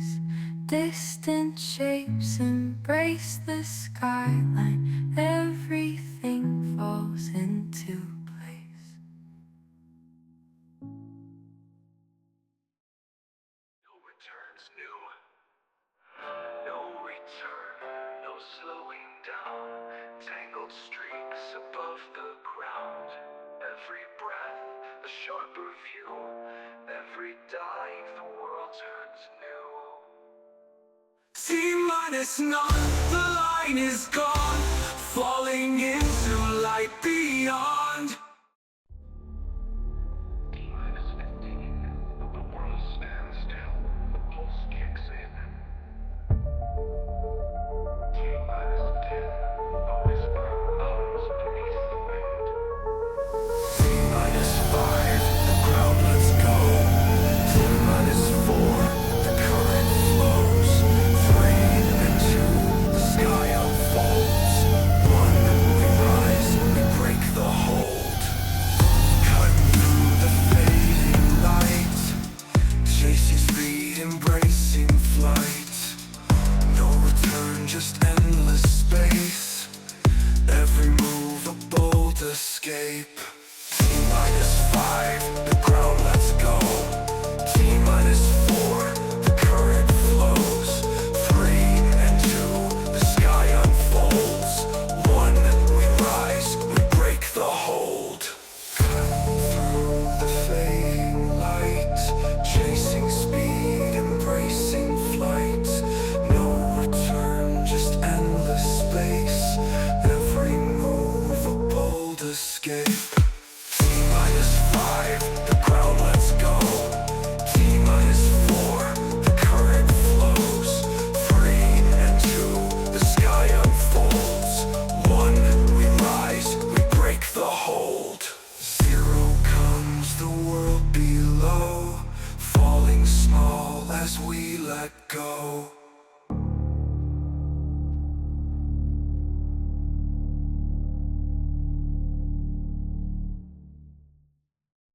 space. Distant shapes embrace the skyline. Everything falls into place. No returns new. No return, no slowing down. Tangled streaks above the ground. Every breath, a sharper view. Every dive, the world turns new. T-minus none, the line is gone. Falling into light beyond. T-minus 15, the world stands still. The pulse kicks in. T-minus 10, a whisper hums beneath the wind. T-minus 5, the ground lets go. T-minus 4, the current flows. 3 and 2, the sky unfolds. 1, we rise, we break the hold. Cut through the fading light. Chasing speed, embracing flight. No return, just endless space. Every move a bold escape. T-minus 5, the ground lets go. T-minus 4, the current flows. 3 and 2, the sky unfolds. 1, we rise, we break the hold. Cut through the fading light. Chasing speed, embracing flight. No return, just endless space. Every move a bold escape. T-minus 5, the ground lets go. T-minus 4, the current flows. 3 and 2, the sky unfolds. 1, we rise, we break the hold. 0 comes the world below, falling small as we let go.